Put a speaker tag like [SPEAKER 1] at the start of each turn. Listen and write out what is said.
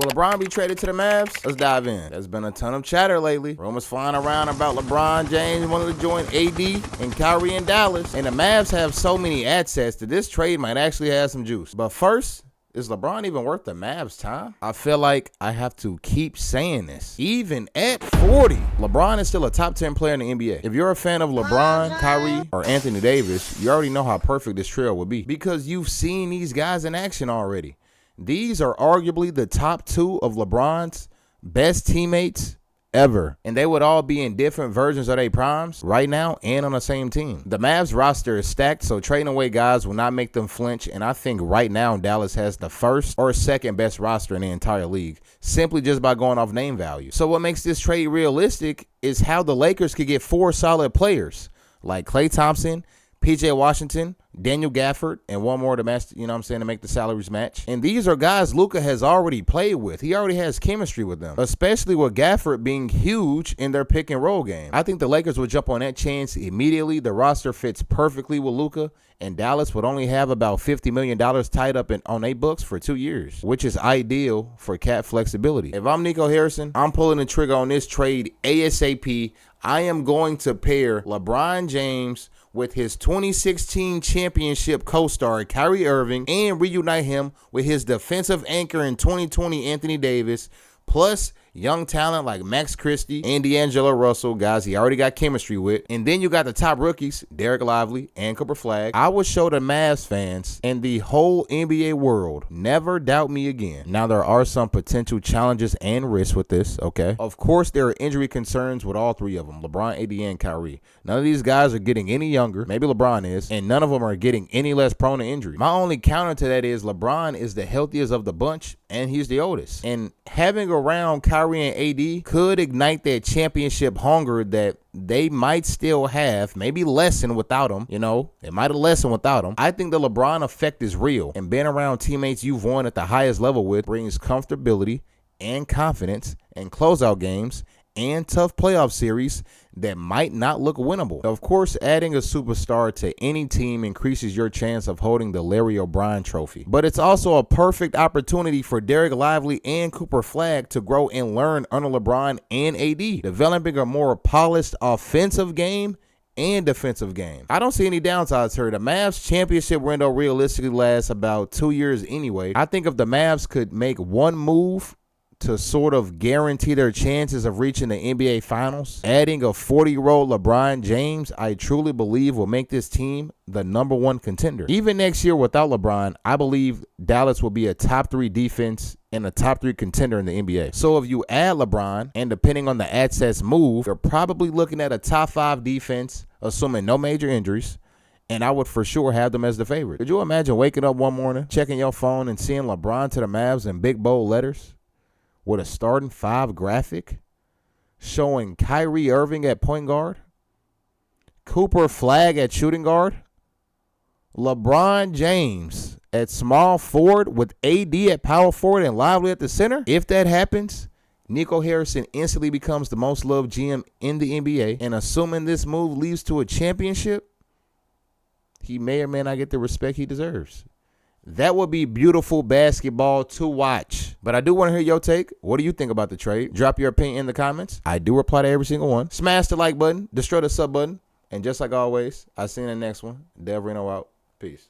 [SPEAKER 1] Will LeBron be traded to the Mavs? Let's dive in. There's been a ton of chatter lately. Rumors flying around about LeBron James wanting to join AD and Kyrie in Dallas. And the Mavs have so many assets that this trade might actually have some juice. But first, is LeBron even worth the Mavs' time? I feel like I have to keep saying this. Even at 40, LeBron is still a top 10 player in the NBA. If you're a fan of LeBron, Kyrie, or Anthony Davis, you already know how perfect this trio would be because you've seen these guys in action already. These are arguably the top two of LeBron's best teammates ever, and they would all be in different versions of their primes right now and on the same team. The Mavs roster is stacked, so trading away guys will not make them flinch, and I think right now Dallas has the first or second best roster in the entire league, simply just by going off name value. So what makes this trade realistic is how the Lakers could get 4 solid players like Klay Thompson, PJ Washington, Daniel Gafford, and one more to match, to make the salaries match. And these are guys Luka has already played with. He already has chemistry with them, especially with Gafford being huge in their pick and roll game. I think the Lakers would jump on that chance immediately. The roster fits perfectly with Luka, and Dallas would only have about $50 million tied up on their books for 2 years, which is ideal for cap flexibility. If I'm Nico Harrison, I'm pulling the trigger on this trade ASAP. I am going to pair LeBron James with his 2016 championship co-star Kyrie Irving and reunite him with his defensive anchor in 2020 Anthony Davis, plus young talent like Max Christie and D'Angelo Russell, guys he already got chemistry with. And then you got the top rookies, Derek Lively and Cooper Flag. I will show the Mavs fans and the whole NBA world, never doubt me again. Now, there are some potential challenges and risks with this, okay? Of course, there are injury concerns with all three of them, LeBron, AD, and Kyrie. None of these guys are getting any younger, maybe LeBron is, and none of them are getting any less prone to injury. My only counter to that is LeBron is the healthiest of the bunch, and he's the oldest. And having around Kyrie and AD could ignite that championship hunger that they might still have, maybe lessen without him. It might have lessened without him. I think the LeBron effect is real, and being around teammates you've won at the highest level with brings comfortability and confidence in closeout games and tough playoff series that might not look winnable. Of course, adding a superstar to any team increases your chance of holding the Larry O'Brien trophy. But it's also a perfect opportunity for Derek Lively and Cooper Flag to grow and learn under LeBron and AD, developing a more polished offensive game and defensive game. I don't see any downsides here. The Mavs championship window realistically lasts about 2 years anyway. I think if the Mavs could make one move to sort of guarantee their chances of reaching the NBA Finals, adding a 40-year-old LeBron James, I truly believe will make this team the #1 contender. Even next year without LeBron, I believe Dallas will be a top 3 defense and a top 3 contender in the NBA. So if you add LeBron, and depending on the assets move, you're probably looking at a top 5 defense, assuming no major injuries, and I would for sure have them as the favorite. Could you imagine waking up one morning, checking your phone, and seeing LeBron to the Mavs in big bold letters with a starting 5 graphic showing Kyrie Irving at point guard, Cooper Flag at shooting guard, LeBron James at small forward with AD at power forward and Lively at the center? If that happens, Nico Harrison instantly becomes the most loved GM in the NBA, and assuming this move leads to a championship, he may or may not get the respect he deserves. That would be beautiful basketball to watch. But I do want to hear your take. What do you think about the trade? Drop your opinion in the comments. I do reply to every single one. Smash the like button. Destroy the sub button. And just like always, I'll see you in the next one. Del Reno out. Peace.